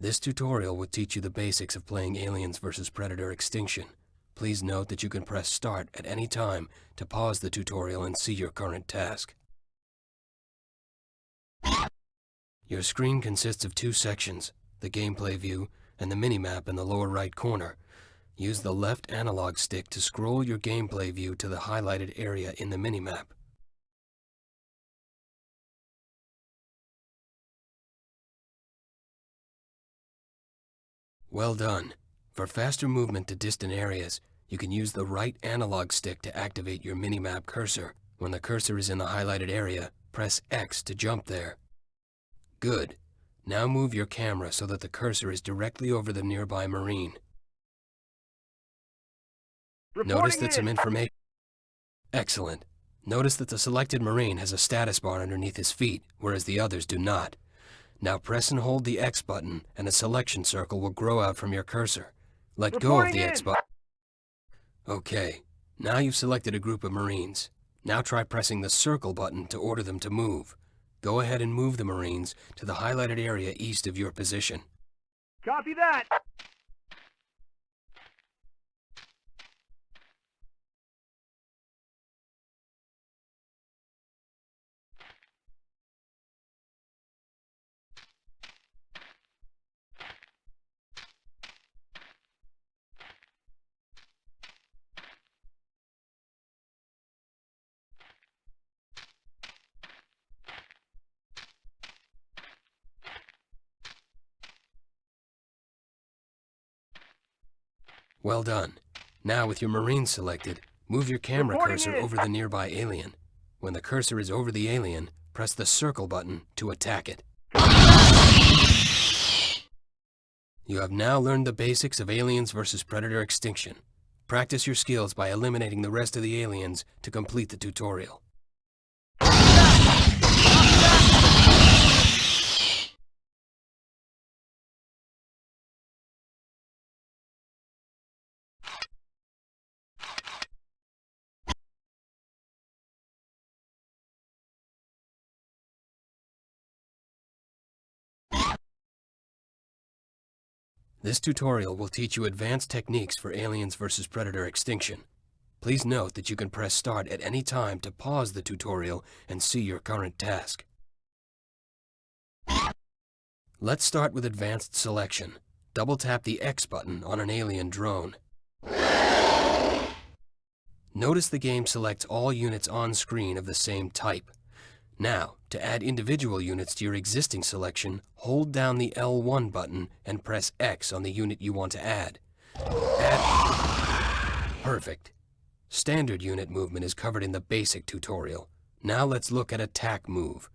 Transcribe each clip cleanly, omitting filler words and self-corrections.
This tutorial will teach you the basics of playing Aliens vs. Predator Extinction. Please note that you can press Start at any time to pause the tutorial and see your current task. Your screen consists of two sections, the gameplay view and the minimap in the lower right corner. Use the left analog stick to scroll your gameplay view to the highlighted area in the minimap. Well done. For faster movement to distant areas, you can use the right analog stick to activate your minimap cursor. When the cursor is in the highlighted area, press X to jump there. Good. Now move your camera so that the cursor is directly over the nearby marine. Notice that some information... Excellent. Notice that the selected marine has a status bar underneath his feet, whereas the others do not. Now press and hold the X button, and a selection circle will grow out from your cursor. Let go of the X button. Okay, now you've selected a group of Marines. Now try pressing the circle button to order them to move. Go ahead and move the Marines to the highlighted area east of your position. Copy that! Well done. Now with your Marines selected, move your camera cursor over the nearby alien. When the cursor is over the alien, press the circle button to attack it. You have now learned the basics of Aliens vs. Predator Extinction. Practice your skills by eliminating the rest of the aliens to complete the tutorial. This tutorial will teach you advanced techniques for Aliens vs. Predator Extinction. Please note that you can press Start at any time to pause the tutorial and see your current task. Let's start with advanced selection. Double tap the X button on an alien drone. Notice the game selects all units on screen of the same type. Now, to add individual units to your existing selection, hold down the L1 button and press X on the unit you want to add. Perfect. Standard unit movement is covered in the basic tutorial. Now let's look at Attack Move.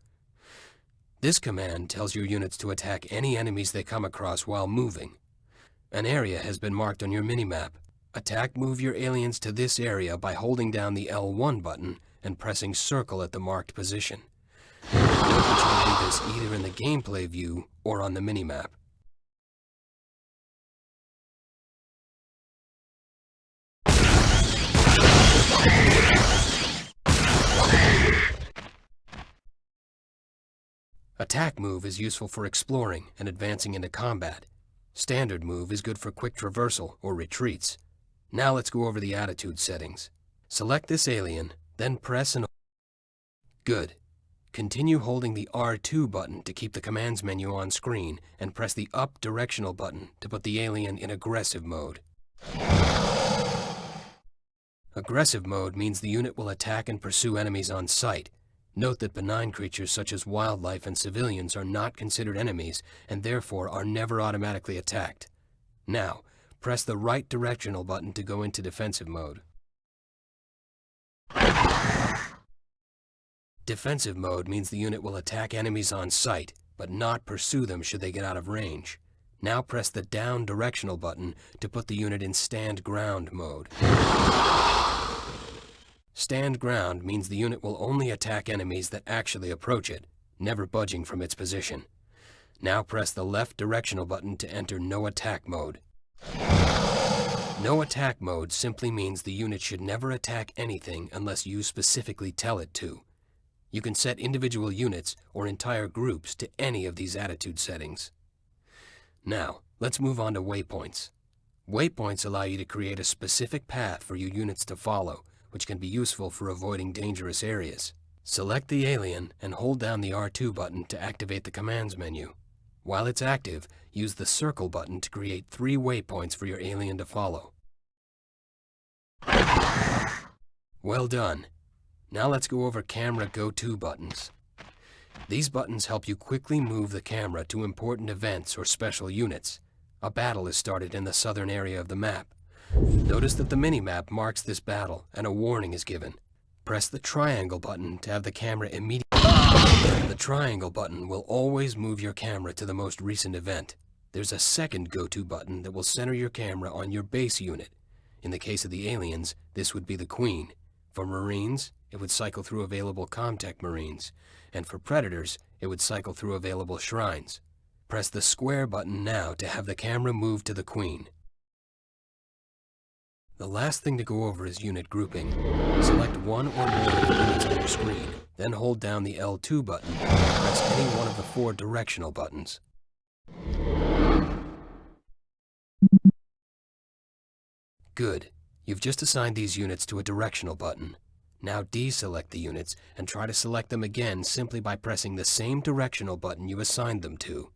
This command tells your units to attack any enemies they come across while moving. An area has been marked on your minimap. Attack Move your aliens to this area by holding down the L1 button and pressing circle at the marked position. Note that you can do this either in the gameplay view or on the minimap. Attack Move is useful for exploring and advancing into combat. Standard Move is good for quick traversal or retreats. Now let's go over the attitude settings. Select this alien, then press and... Good. Continue holding the R2 button to keep the commands menu on screen, and press the up directional button to put the alien in aggressive mode. Aggressive mode means the unit will attack and pursue enemies on sight. Note that benign creatures such as wildlife and civilians are not considered enemies and therefore are never automatically attacked. Now, press the right directional button to go into defensive mode. Defensive mode means the unit will attack enemies on sight, but not pursue them should they get out of range. Now press the down directional button to put the unit in stand ground mode. Stand ground means the unit will only attack enemies that actually approach it, never budging from its position. Now press the left directional button to enter no attack mode. No attack mode simply means the unit should never attack anything unless you specifically tell it to. You can set individual units or entire groups to any of these attitude settings. Now, let's move on to waypoints. Waypoints allow you to create a specific path for your units to follow, which can be useful for avoiding dangerous areas. Select the alien and hold down the R2 button to activate the commands menu. While it's active, use the circle button to create 3 waypoints for your alien to follow. Well done. Now let's go over camera go-to buttons. These buttons help you quickly move the camera to important events or special units. A battle is started in the southern area of the map. Notice that the mini-map marks this battle and a warning is given. Press the triangle button to have the camera immediately. The triangle button will always move your camera to the most recent event. There's a second go-to button that will center your camera on your base unit. In the case of the aliens, this would be the Queen. For Marines, it would cycle through available Comtech Marines. And for Predators, it would cycle through available Shrines. Press the square button now to have the camera move to the Queen. The last thing to go over is unit grouping. Select one or more of the units on your screen, then hold down the L2 button and press any one of the 4 directional buttons. Good. You've just assigned these units to a directional button. Now deselect the units and try to select them again simply by pressing the same directional button you assigned them to.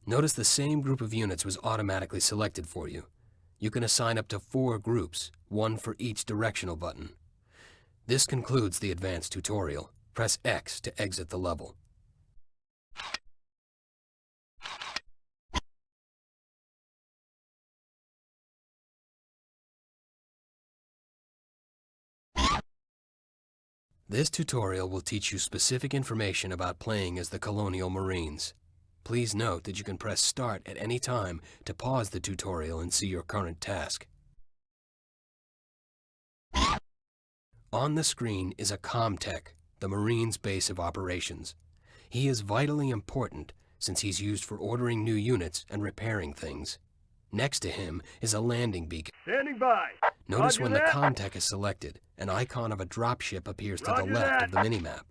Notice the same group of units was automatically selected for you. You can assign up to 4 groups, 1 for each directional button. This concludes the advanced tutorial. Press X to exit the level. This tutorial will teach you specific information about playing as the Colonial Marines. Please note that you can press Start at any time to pause the tutorial and see your current task. On the screen is a Comtech, the Marines' base of operations. He is vitally important since he's used for ordering new units and repairing things. Next to him is a landing beacon. Standing by. Notice Roger when that. the Comtech is selected, an icon of a dropship appears to the Roger left that. of the minimap.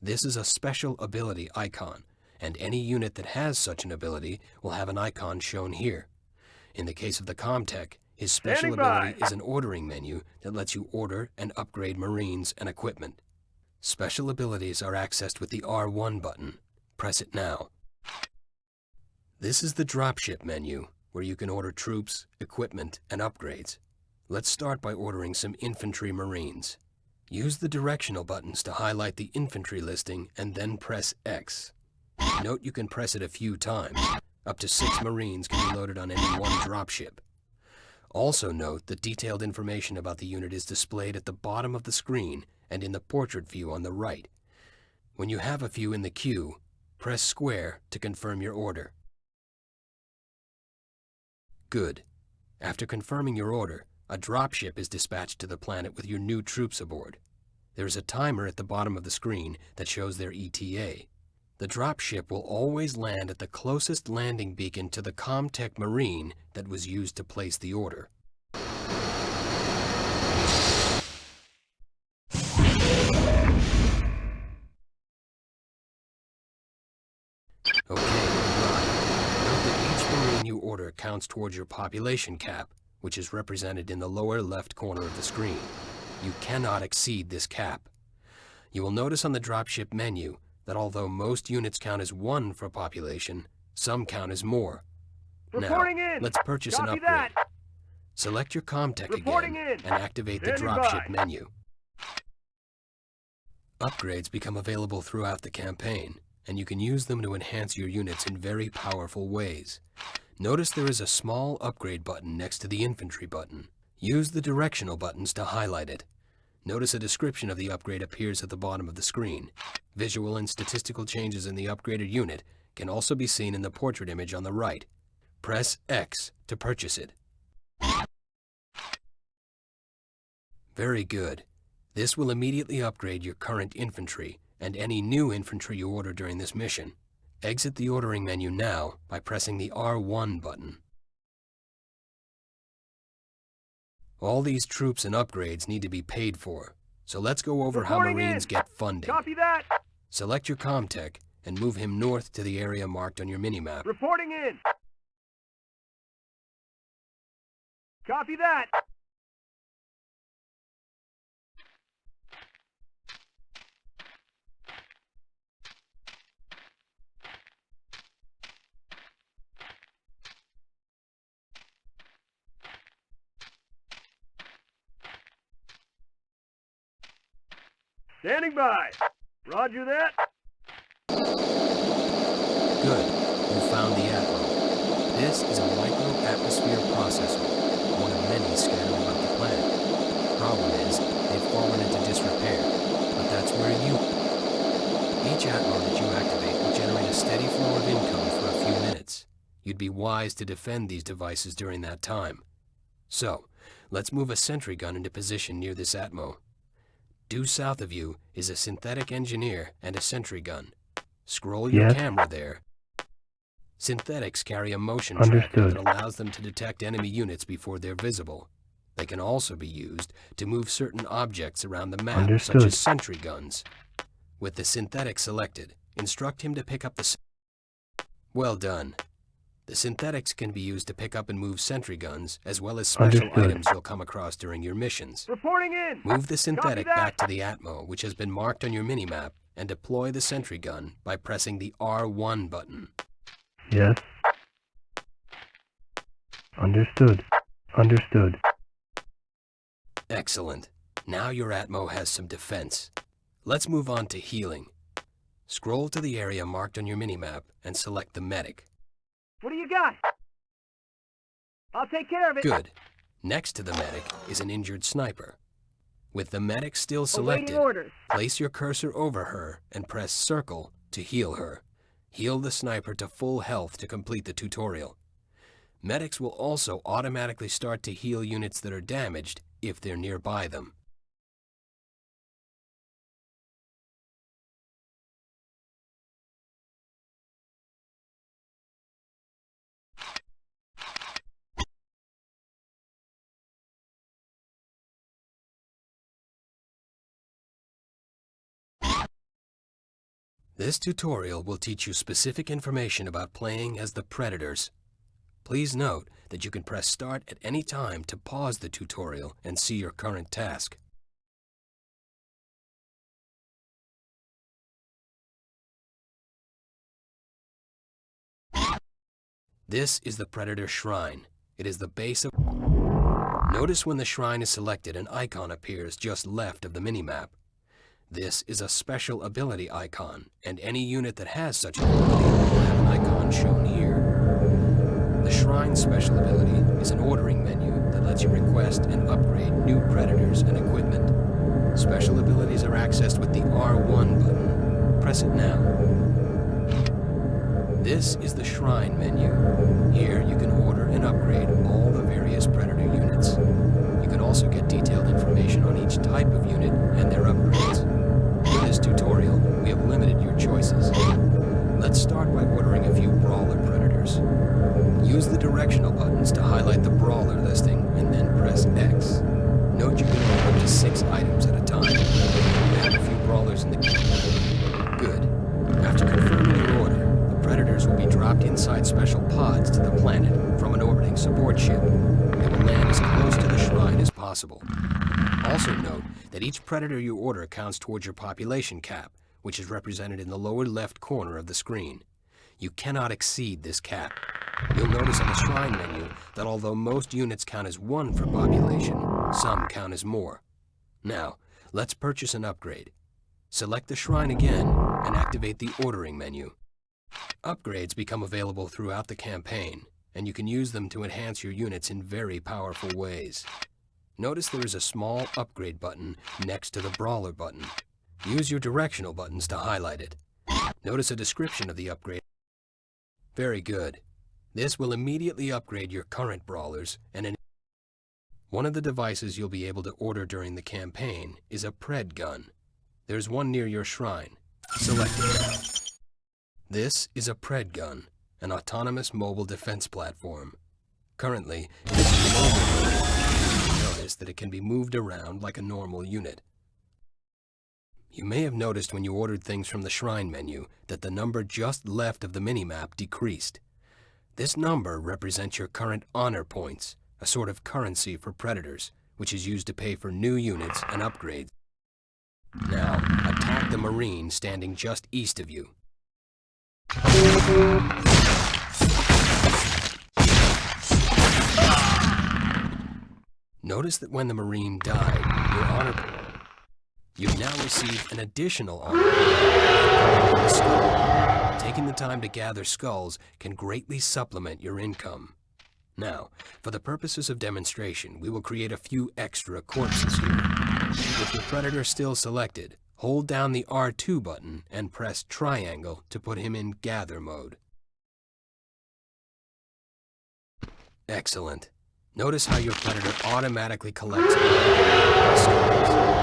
This is a special ability icon, and any unit that has such an ability will have an icon shown here. In the case of the Comtech, his special Standing by. ability is an ordering menu that lets you order and upgrade Marines and equipment. Special abilities are accessed with the R1 button. Press it now. This is the dropship menu, where you can order troops, equipment, and upgrades. Let's start by ordering some infantry Marines. Use the directional buttons to highlight the infantry listing and then press X. Note you can press it a few times. Up to 6 Marines can be loaded on any one dropship. Also note that detailed information about the unit is displayed at the bottom of the screen and in the portrait view on the right. When you have a few in the queue, press square to confirm your order. Good. After confirming your order, a dropship is dispatched to the planet with your new troops aboard. There is a timer at the bottom of the screen that shows their ETA. The dropship will always land at the closest landing beacon to the Comtech Marine that was used to place the order. Okay, right. Note that each Marine you order counts towards your population cap, which is represented in the lower left corner of the screen. You cannot exceed this cap. You will notice on the dropship menu that although most units count as 1 for population, some count as more. Reporting Now, in. let's purchase an Copy upgrade. that. Select your Comtech Reporting again in. and activate the Standing dropship by. menu. Upgrades become available throughout the campaign, and you can use them to enhance your units in very powerful ways. Notice there is a small upgrade button next to the infantry button. Use the directional buttons to highlight it. Notice a description of the upgrade appears at the bottom of the screen. Visual and statistical changes in the upgraded unit can also be seen in the portrait image on the right. Press X to purchase it. Very good. This will immediately upgrade your current infantry and any new infantry you order during this mission. Exit the ordering menu now by pressing the R1 button. All these troops and upgrades need to be paid for, so let's go over how Reporting Marines in. get funding. Copy that. Select your Comtech and move him north to the area marked on your minimap. Reporting in! Copy that! Standing by! Roger that! Good. You found the Atmo. This is a micro-atmosphere processor, one of many scattered about the planet. Problem is, they've fallen into disrepair, but that's where each Atmo that you activate will generate a steady flow of income for a few minutes. You'd be wise to defend these devices during that time. So, let's move a sentry gun into position near this Atmo. Due south of you is a synthetic engineer and a sentry gun. Scroll your camera there. Synthetics carry a motion tracker that allows them to detect enemy units before they're visible. They can also be used to move certain objects around the map, such as sentry guns. With the synthetic selected, instruct him to pick up the... Well done. The synthetics can be used to pick up and move sentry guns, as well as special items you'll come across during your missions. Reporting in! Move the synthetic back to the Atmo, which has been marked on your minimap, and deploy the sentry gun by pressing the R1 button. Yes. Understood. Understood. Excellent. Now your Atmo has some defense. Let's move on to healing. Scroll to the area marked on your minimap and select the medic. What do you got? I'll take care of it. Good. Next to the medic is an injured sniper. With the medic still selected, place your cursor over her and press circle to heal her. Heal the sniper to full health to complete the tutorial. Medics will also automatically start to heal units that are damaged if they're nearby them. This tutorial will teach you specific information about playing as the Predators. Please note that you can press start at any time to pause the tutorial and see your current task. This is the Predator Shrine. It is the base of... Notice when the shrine is selected, an icon appears just left of the minimap. This is a special ability icon, and any unit that has such an ability will have an icon shown here. The Shrine's special ability is an ordering menu that lets you request and upgrade new Predators and equipment. Special abilities are accessed with the R1 button. Press it now. This is the Shrine menu. Here you can order and upgrade all the various Predator units. You can also get detailed information on each type of unit and their upgrades. For this tutorial, we have limited your choices. Let's start by ordering a few Brawler Predators. Use the directional buttons to highlight the Brawler listing and then press X. Note you can order up to 6 items at a time. You have a few Brawlers in the queue. Good. After confirming your order, the Predators will be dropped inside special pods to the planet from an orbiting support ship. They will land as close to the shrine as possible. Also note that each Predator you order counts towards your population cap, which is represented in the lower left corner of the screen. You cannot exceed this cap. You'll notice on the Shrine menu that although most units count as 1 for population, some count as more. Now, let's purchase an upgrade. Select the Shrine again and activate the ordering menu. Upgrades become available throughout the campaign, and you can use them to enhance your units in very powerful ways. Notice there is a small upgrade button next to the Brawler button. Use your directional buttons to highlight it. Notice a description of the upgrade. Very good. This will immediately upgrade your current Brawlers, and one of the devices you'll be able to order during the campaign is a Pred gun. There's one near your shrine. Select it. This is a Pred gun, an autonomous mobile defense platform. Currently, it is a mobile unit. Notice that it can be moved around like a normal unit. You may have noticed when you ordered things from the Shrine menu that the number just left of the minimap decreased. This number represents your current honor points, a sort of currency for predators, which is used to pay for new units and upgrades. Now, attack the Marine standing just east of you. Notice that when the Marine died, your honor... You've now received an additional honor for the skull. Taking the time to gather skulls can greatly supplement your income. Now, for the purposes of demonstration, we will create a few extra corpses here. With your predator still selected, hold down the R2 button and press triangle to put him in gather mode. Excellent. Notice how your predator automatically collects all the skulls.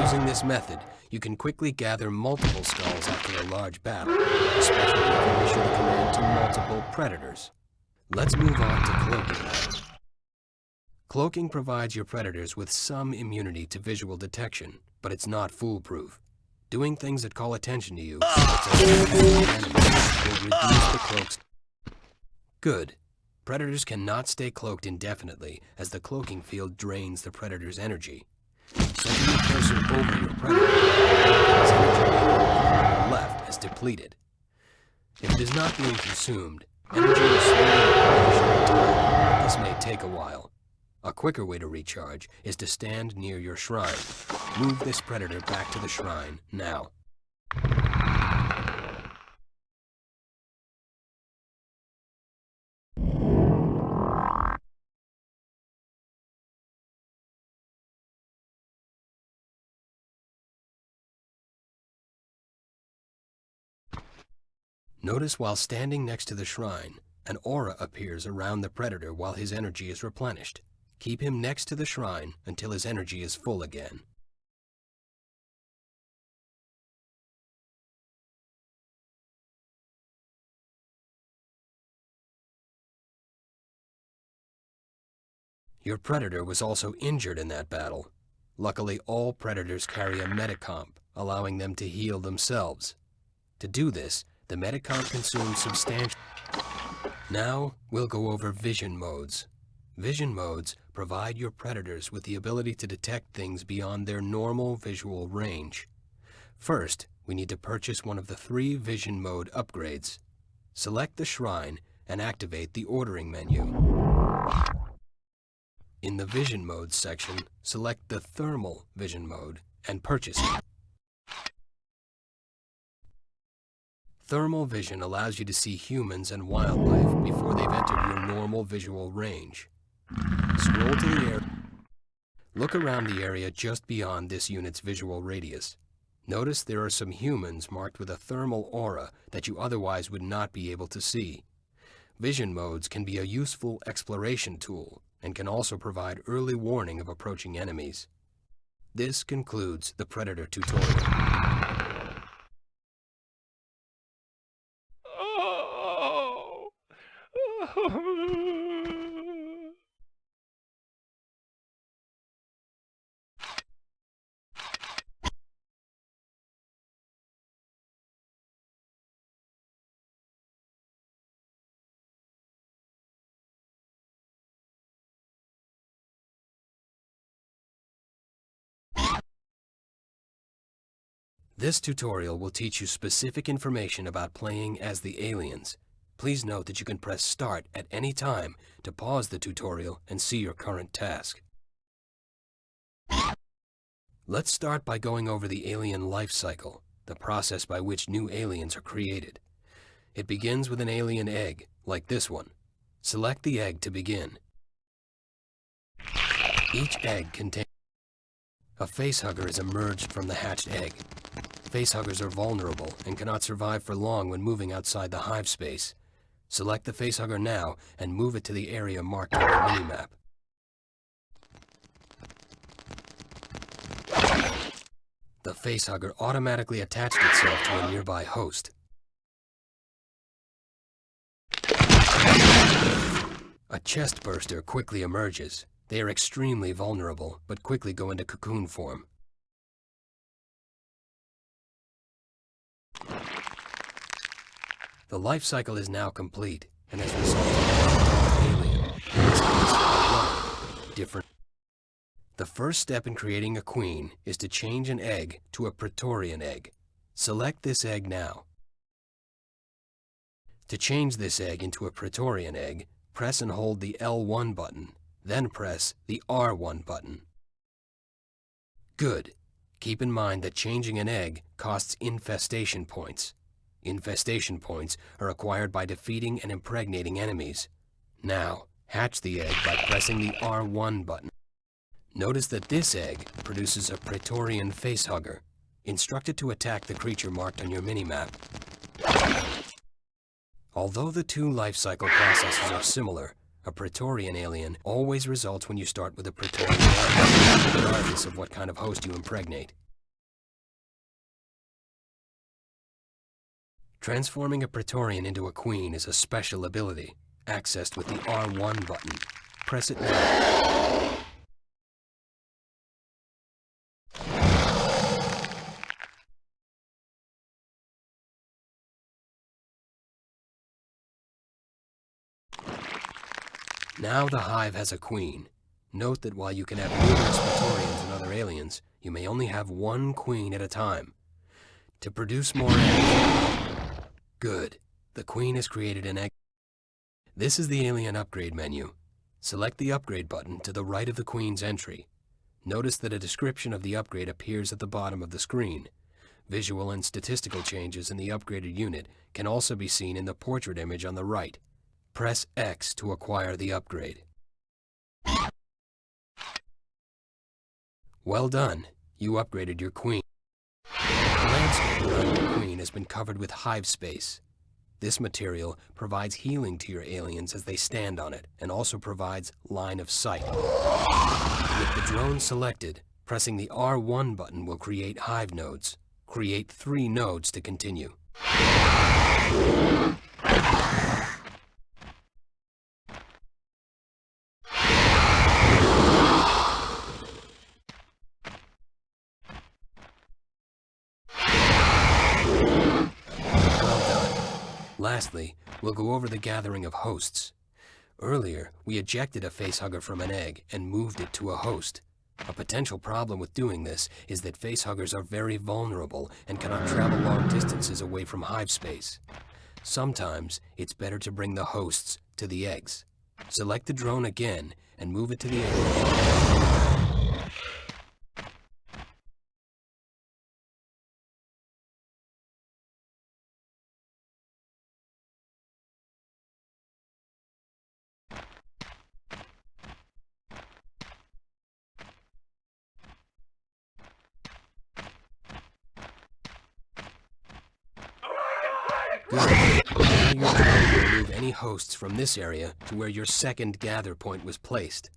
Using this method, you can quickly gather multiple skulls after a large battle, especially if you issue the command to multiple predators. Let's move on to cloaking now. Cloaking provides your predators with some immunity to visual detection, but it's not foolproof. Doing things that call attention to you, such as enemies, will reduce the cloak's... Good. Predators cannot stay cloaked indefinitely, as the cloaking field drains the predator's energy. Setting your cursor over your predator, his energy on the left is depleted. If it is not being consumed, energy will slowly replenish over time, but this may take a while. A quicker way to recharge is to stand near your shrine. Move this predator back to the shrine now. Notice while standing next to the shrine, an aura appears around the predator while his energy is replenished. Keep him next to the shrine until his energy is full again. Your predator was also injured in that battle. Luckily, all predators carry a metacomp, allowing them to heal themselves. To do this, the metacomp consumes substantial... Now, we'll go over vision modes. Vision modes provide your predators with the ability to detect things beyond their normal visual range. First, we need to purchase one of the 3 vision mode upgrades. Select the shrine and activate the ordering menu. In the vision modes section, select the thermal vision mode and purchase it. Thermal vision allows you to see humans and wildlife before they've entered your normal visual range. Scroll to the area. Look around the area just beyond this unit's visual radius. Notice there are some humans marked with a thermal aura that you otherwise would not be able to see. Vision modes can be a useful exploration tool and can also provide early warning of approaching enemies. This concludes the Predator tutorial. This tutorial will teach you specific information about playing as the aliens. Please note that you can press Start at any time to pause the tutorial and see your current task. Let's start by going over the alien life cycle, the process by which new aliens are created. It begins with an alien egg, like this one. Select the egg to begin. Each egg contains... A facehugger is emerged from the hatched egg. Facehuggers are vulnerable and cannot survive for long when moving outside the hive space. Select the facehugger now and move it to the area marked on your minimap. The facehugger automatically attached itself to a nearby host. A chest burster quickly emerges. They are extremely vulnerable, but quickly go into cocoon form. The life cycle is now complete and has resulted in an adult alien, in this case, a woman, different. The first step in creating a queen is to change an egg to a Praetorian egg. Select this egg now. To change this egg into a Praetorian egg, press and hold the L1 button, then press the R1 button. Good. Keep in mind that changing an egg costs infestation points. Infestation points are acquired by defeating and impregnating enemies. Now, hatch the egg by pressing the R1 button. Notice that this egg produces a Praetorian facehugger. Instruct it to attack the creature marked on your minimap. Although the two life cycle processes are similar, a Praetorian alien always results when you start with a Praetorian egg, regardless of what kind of host you impregnate. Transforming a Praetorian into a queen is a special ability, accessed with the R1 button. Press it now. Now the hive has a queen. Note that while you can have numerous Praetorians and other aliens, you may only have one queen at a time. To produce more eggs... Good. The queen has created an egg. This is the alien upgrade menu. Select the upgrade button to the right of the queen's entry. Notice that a description of the upgrade appears at the bottom of the screen. Visual and statistical changes in the upgraded unit can also be seen in the portrait image on the right. Press X to acquire the upgrade. Well done. You upgraded your queen. The landscape around your queen has been covered with hive space. This material provides healing to your aliens as they stand on it, and also provides line of sight. With the drone selected, pressing the R1 button will create hive nodes. Create 3 nodes to continue. Lastly, we'll go over the gathering of hosts. Earlier, we ejected a facehugger from an egg and moved it to a host. A potential problem with doing this is that facehuggers are very vulnerable and cannot travel long distances away from hive space. Sometimes, it's better to bring the hosts to the eggs. Select the drone again and move it to the egg. Good. Now your drone will move any hosts from this area to where your second gather point was placed.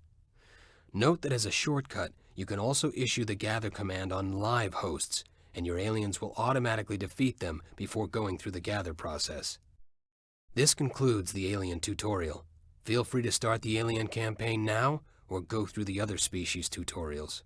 Note that as a shortcut, you can also issue the gather command on live hosts, and your aliens will automatically defeat them before going through the gather process. This concludes the alien tutorial. Feel free to start the alien campaign now, or go through the other species tutorials.